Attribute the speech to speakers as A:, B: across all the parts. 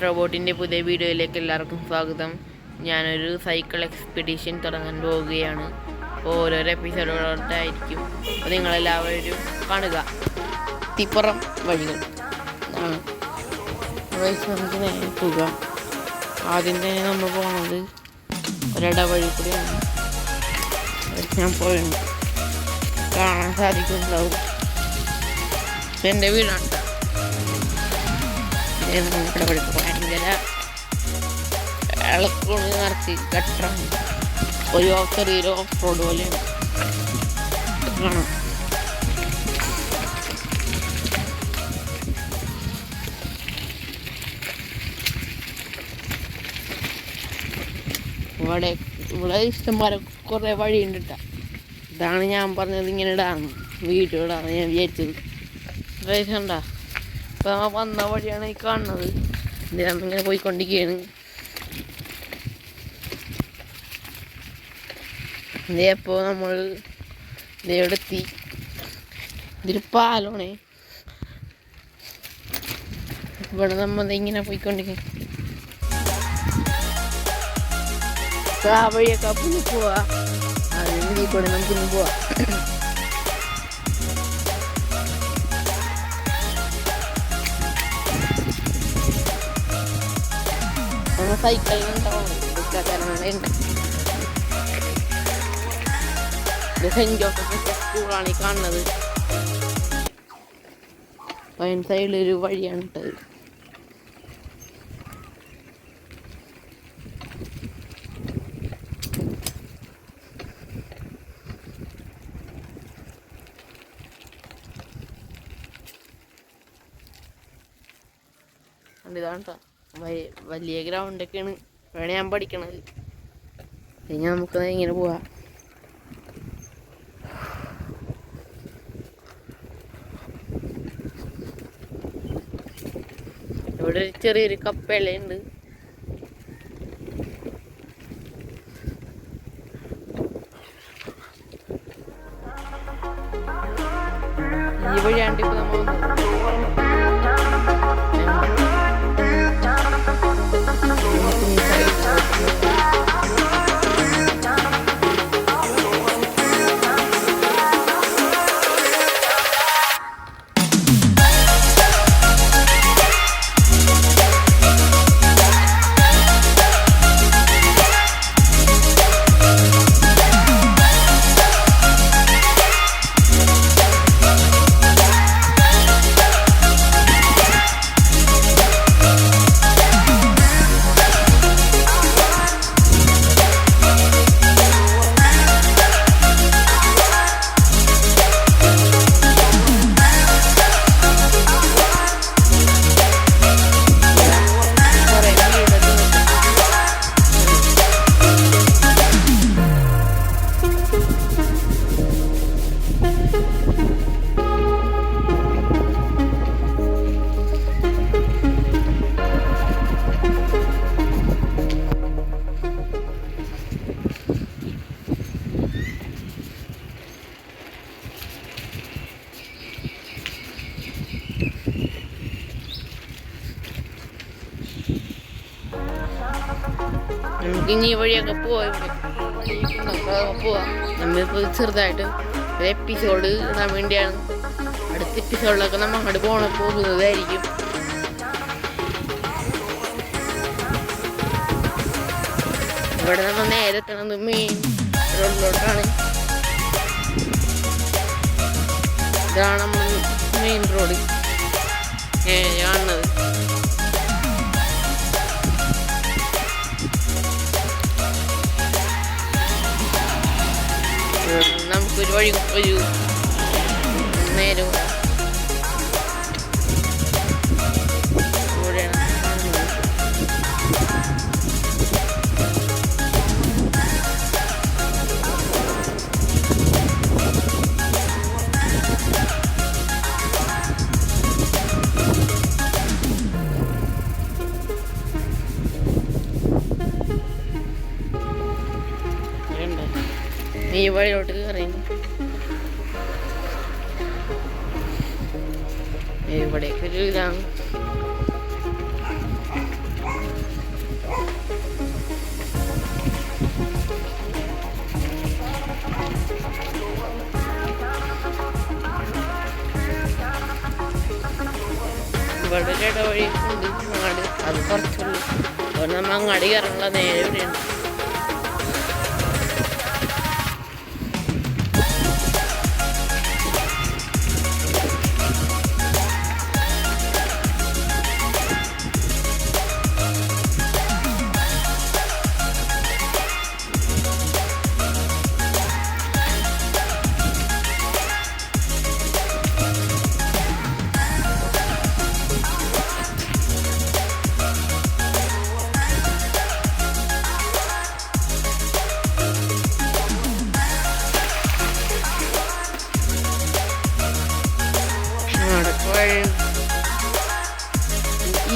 A: റോബോട്ടിൻ്റെ പുതിയ വീഡിയോയിലേക്ക് എല്ലാവർക്കും സ്വാഗതം. ഞാനൊരു സൈക്കിൾ എക്സ്പെഡീഷൻ തുടങ്ങാൻ പോവുകയാണ്. അപ്പോൾ ഓരോരോ എപ്പിസോഡുകളായിട്ടായിരിക്കും. അപ്പോൾ നിങ്ങളെല്ലാവരും കാണുക. തിപ്പുറം വഴികൾ ആണ് നമുക്ക് നേരെ പോവുക. ആദ്യം തന്നെ നമ്മൾ പോകുന്നത് ഒരിട വഴി കൂടിയാണ്. ഞാൻ പോയുണ്ട് കാണാൻ സാധിക്കുന്നുണ്ടാവും. എൻ്റെ വീടാണ്. ഇവിടെ ഭയങ്കര ഇളക്കൊണ്ട് നിറച്ച് കട്ടാണ്. ഒരു ചെറിയൊരു ഓഫ് റോഡ് പോലെയാണ് കാണാം. ഇവിടെ ഇഷ്ടംപോലെ കുറേ വഴിയുണ്ട് കേട്ടോ. ഇതാണ് ഞാൻ പറഞ്ഞത്, ഇങ്ങനെ ഇടാന്ന് വീഡിയോ ഇടാന്ന് ഞാൻ വിചാരിച്ചത്. ഉണ്ടാ ഇപ്പം നമ്മൾ വന്ന വഴിയാണ് ഈ കാണുന്നത്. ഇങ്ങനെ പോയിക്കൊണ്ടിരിക്കുകയാണ്. ഇതേപ്പോൾ നമ്മൾ ഇവിടെ എത്തി. ഇതൊരു പാലമാണേ. ഇവിടെ നമ്മൾ ഇങ്ങനെ പോയിക്കൊണ്ടിരിക്കും. ആ വഴിയൊക്കെ പിന്നെ പോവാ. അതിൽ കൂടെ നമുക്കിന്ന് പോവാം. സൈക്കിളിനുണ്ടാവും സെന്റ് ജോസഫ് സ്കൂളാണ് ഈ കാണുന്നത്. പൈൻ സൈഡിലൊരു വഴിയാണ് ഇട്ടത്. ഇതാണ് കേട്ടോ വലിയ ഗ്രൗണ്ടൊക്കെയാണ്. വേണേ ഞാൻ പഠിക്കണത്. കഴിഞ്ഞാൽ നമുക്ക് ഇങ്ങനെ പോവാം. ഇവിടെ ഒരു ചെറിയൊരു കപ്പേളയുണ്ട്. ഈ വഴിയാണ്ട് ഇപ്പൊ നമ്മൾ നമുക്കിനി ഈ വഴിയൊക്കെ പോവാം. നമ്മളിപ്പോൾ ചെറുതായിട്ട് ഒരു എപ്പിസോഡ് ഇടാൻ വേണ്ടിയാണ്. അടുത്ത എപ്പിസോഡിലൊക്കെ നമ്മൾ അങ്ങോട്ട് പോകുന്നതായിരിക്കും. ഇവിടെ നമ്മൾ നേരെ എത്തണത് മെയിൻ റോഡിലോട്ടാണ്. ഇതാണ് നമ്മൾ മെയിൻ റോഡ് കാണുന്നത്. നമുക്കൊരു വഴി ഒരു നേരം ഈ വഴിയിലോട്ട് കയറിയുന്നു. ഇവിടേക്കൊരു ഇതാണ്. ഇവിടെ ഒരു ഇടവഴി ഉണ്ട് അങ്ങാട്, അത് കുറച്ചുള്ളൂ. അപ്പോൾ നമ്മൾ അങ്ങാടി കയറാനുള്ള നേരെ ഇവിടെയുണ്ട്.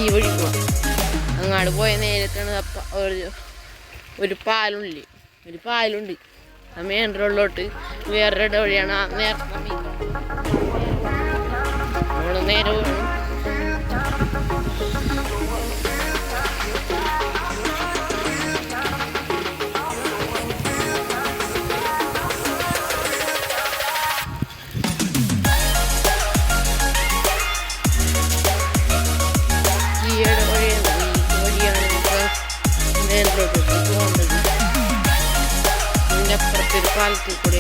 A: ഈ വഴി പോവാം. അങ്ങാട് പോയ നേരത്താണ് ഒരു പാലുണ്ട്. ആ മെയിൻ റോഡിലോട്ട് വേറൊരു ഇടവഴിയാണ്. നേരത്തെ നമ്മൾ നേരെ പോകണം. അപ്പുറത്തൊരു പാലത്തിൽ കൂടെ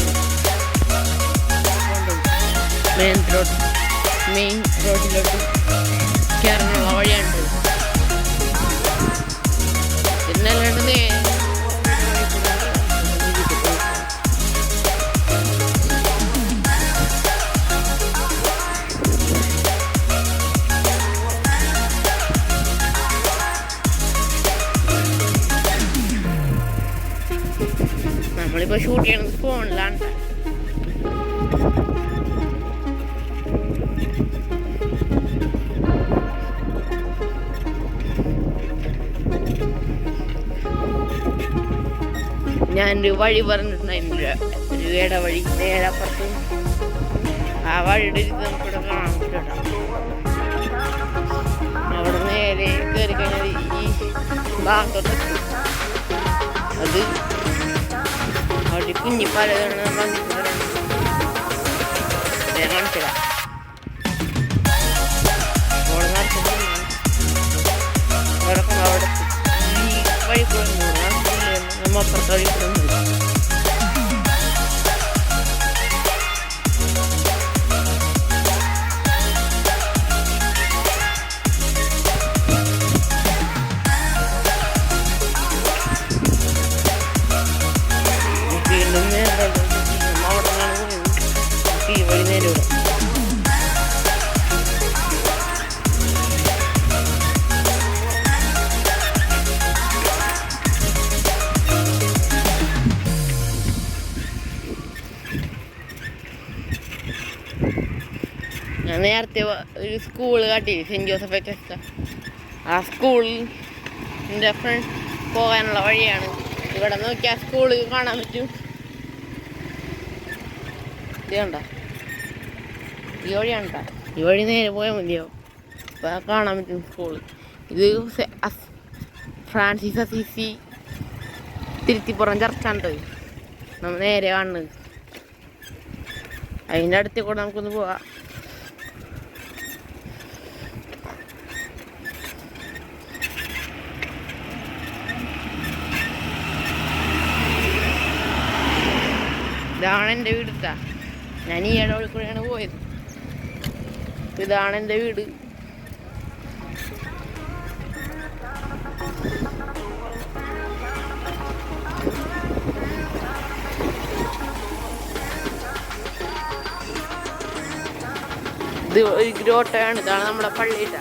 A: മെയിൻ റോഡിലോട്ട് കയറാനുള്ള വഴിയുണ്ട്. എന്നല്ലാണ്ട് നമ്മളിപ്പോൾ ഷൂട്ട് ചെയ്യണത് ഫോണിലാണ്. ഞാനൊരു വഴി പറഞ്ഞിട്ടുണ്ടായിരുന്നില്ല, ഒരു ഇടവഴി നേരെ അപ്പുറത്ത്. ആ വഴിയുടെ നമുക്കിവിടെ കാണാൻ പറ്റും. അവിടെ നേരെ കയറി കഴിഞ്ഞാൽ ഈ ഭാഗത്തോട്ട് അത് അവിടെ കുഞ്ഞിപ്പാലാണ് കാണിച്ചില്ല. അവിടെ ഈ വഴി കൂടെ നമ്മ അപ്പുറത്തെ വഴി കൂടെ വഴി നേരെ വിടും. ഞാൻ നേരത്തെ ഒരു സ്കൂള് കാട്ടി, സെൻറ്റ് ജോസഫ് എച്ച്. ആ സ്കൂളിൻ്റെ ഫ്രണ്ട് പോകാനുള്ള വഴിയാണ്. ഇവിടെ നോക്കിയാൽ സ്കൂള് കാണാൻ പറ്റും. ഇത് കണ്ട, ഈ വഴിയാണ് കേട്ടോ. ഈ വഴി നേരെ പോയാൽ മതിയാവും. അപ്പോൾ കാണാൻ പറ്റും സ്കൂള്. ഇത് ഫ്രാൻസിസ് അസീസി തിരുത്തിപ്പുറം ചർച്ചാണ് നമ്മൾ നേരെ കാണുന്നത്. അതിൻ്റെ അടുത്തേക്ക് കൂടെ നമുക്കൊന്ന് പോവാം. ഇതാണ് എൻ്റെ വീട് കേട്ടോ. ഞാൻ ഈ ഇടവഴി കൂടെയാണ് പോയത്. ഇതാണ് എൻ്റെ വീട്. ഇത് ഒരു ഗ്രോട്ടയാണ്. ഇതാണ് നമ്മുടെ പള്ളിയിട്ട.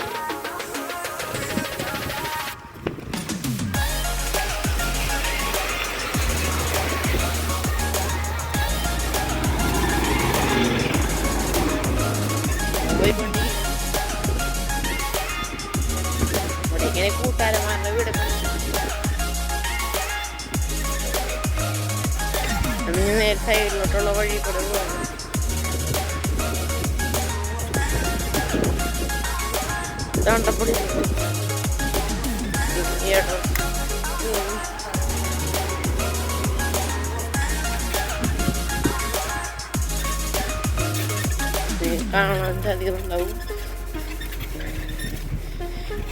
A: ഇങ്ങനെ കൂട്ടാരന്മാരുടെ വീടൊക്കെ നേരെ സൈഡിലോട്ടുള്ള വഴി കൂടെ പോകണം. താണ്ടപ്പൊടി കാണാൻ സാധിക്കുന്നുണ്ടാവും.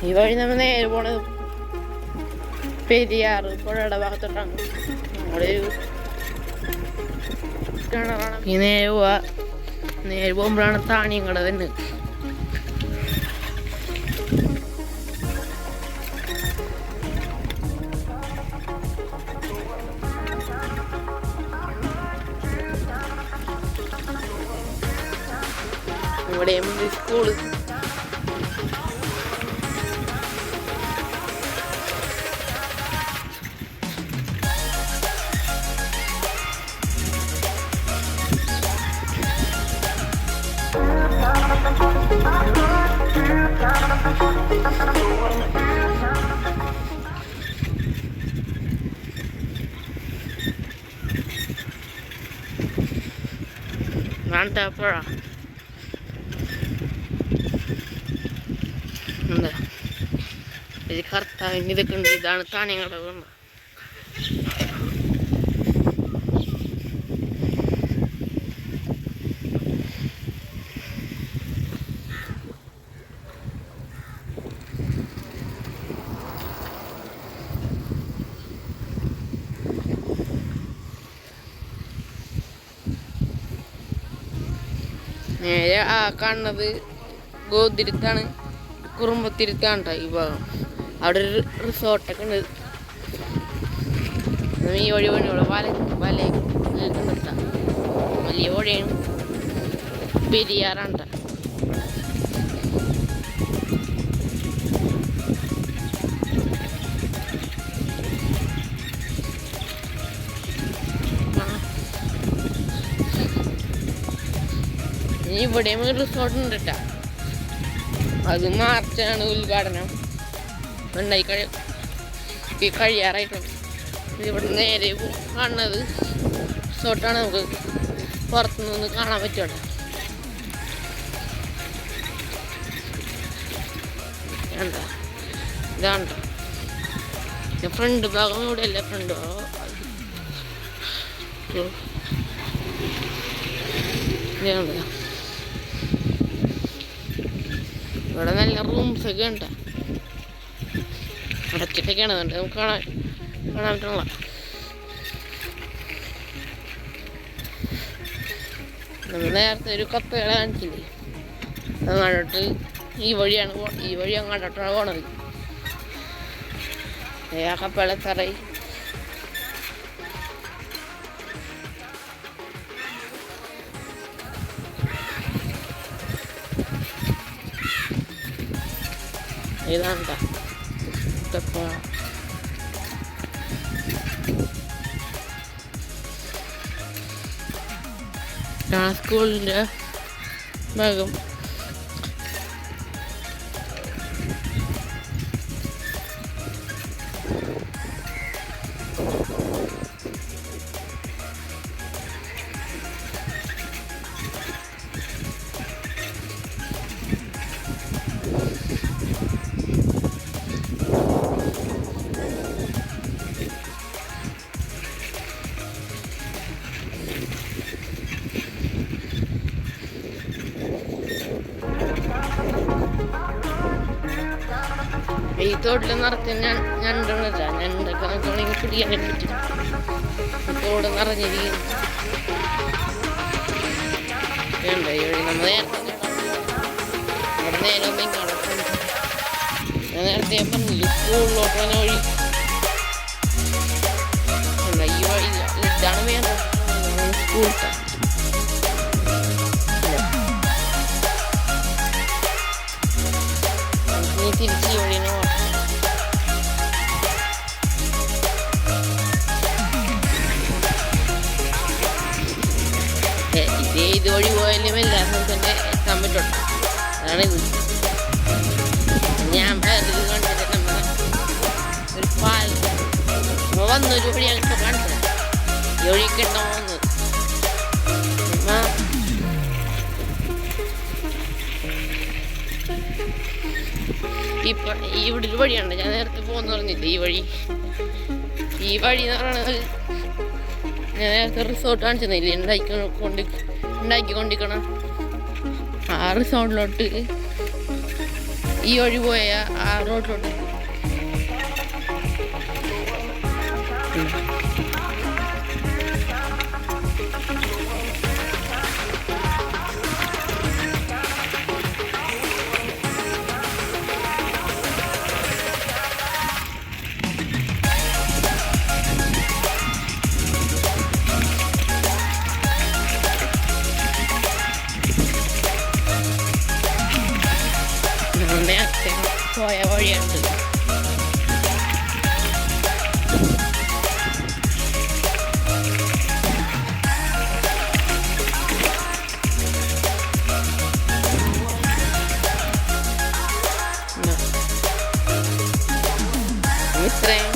A: ഈ വഴി നമ്മൾ നേരെ പോണത് പെരിയാറ് പുഴയുടെ ഭാഗത്തോട്ടാണ്. അവിടെ ഒരു കിണറാണ്. ഈ നേരെ പോകുമ്പോഴാണ് താണിയങ്കട വരുന്നത്. ഇവിടെയും സ്കൂള്. പുഴ എന്താ ഇത് കർത്താവിന് ഇതൊക്കെ ഉണ്ട്. ഇതാണ് താണിയങ്കട വീണ. നേരെ ആ കാണുന്നത് ഗോതിരുത്താണ്, കുറുമ്പത്തിരുത്താണ് കേട്ടോ ഈ ഭാഗം. അവിടെ ഒരു റിസോർട്ടൊക്കെ ഉണ്ട്. ഈ വഴി വഴിയോടെ വല നിൽക്കുന്നിട്ടാണ്. വലിയ വഴിയാണ്, പെരിയാറാണ് കേട്ടോ. ഇവിടെയും ഒരു റിസോർട്ട് ഉണ്ട് കേട്ടോ. അത് മാർച്ചാണ് ഉദ്ഘാടനം. ഉണ്ടായി കഴിയാറായിട്ടുണ്ട്. ഇവിടെ നേരെ കാണുന്നത് റിസോർട്ടാണ്. നമുക്ക് പുറത്തുനിന്ന് കാണാൻ പറ്റുമല്ലോ. എന്താ ഇതാണ്ടോ ഫ്രണ്ട് ഭാഗം. ഇവിടെ അല്ല ഫ്രണ്ട് ഭാഗം. ഇതാണ്ടോ ഇവിടെ നല്ല റൂംസൊക്കെ ഉണ്ട്. അടച്ചിട്ടൊക്കെയാണ് നമുക്ക് കാണാൻ പറ്റുള്ള. നമ്മൾ നേരത്തെ ഒരു കപ്പകളെ കാണിച്ചില്ലേ, അങ്ങോട്ട് ഈ വഴിയാണ് ഈ വഴി അങ്ങോട്ടാണ് പോണത്. ആ കപ്പകളെ തറയി ഇതാണ് കപ്പ. സ്കൂളിൻ്റെ ഭാഗം. ഈ തോട്ടിൽ നിറച്ച് ഞണ്ടുണ്ടല്ല, ഞണ്ടൊക്കെ നമുക്കാണെങ്കിൽ പിടിക്കാൻ പറ്റും. തോട് നിറഞ്ഞിരിക്കുന്നു. വേണ്ട ഈ വഴി നമ്മൾ നേരത്തെ നേരെ ഒന്നും കാണാൻ. ഞാൻ നേരത്തെ പറഞ്ഞില്ല സ്കൂളിലോട്ട് വന്ന വഴി. ഈ വഴി ഇതാണ് വേണ്ടത്. സ്കൂൾ തിരിച്ച് ഈ വഴിനെ പോകാം. ഇത് വഴി പോയാലും എല്ലാ സ്ഥലത്തന്നെ എത്താൻ പറ്റുള്ളൂ. അതാണിത്. ഞാൻ വേറൊരു കണ്ടിട്ട് നമ്മുടെ ഒരു പാൽ വന്നൊരു വഴി ഞങ്ങൾക്ക് കാണിച്ചത്. ഈ വഴിയൊക്കെ ഉണ്ടോ വന്നത്. ഇവിടെ ഒരു വഴിയുണ്ട്, ഞാൻ നേരത്തെ പോകുന്ന പറഞ്ഞില്ല. ഈ വഴി എന്ന് പറയുന്നത് ഞാൻ നേരത്തെ റിസോർട്ട് കാണിച്ചെന്നില്ലേ, ഉണ്ടാക്കിക്കൊണ്ടിരിക്കണം. ആ റിസോർട്ടിലോട്ട് ഈ വഴി പോയ ആ റോഡിലോട്ട്. പോയ വഴിയുണ്ട്. ഇത്രയും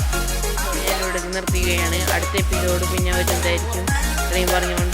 A: ഞാൻ ഇവിടെ നിർത്തുകയാണ്. അടുത്ത എപ്പിസോഡ് പിന്നെ വരുന്നതായിരിക്കും. ഇത്രയും പറഞ്ഞുകൊണ്ട്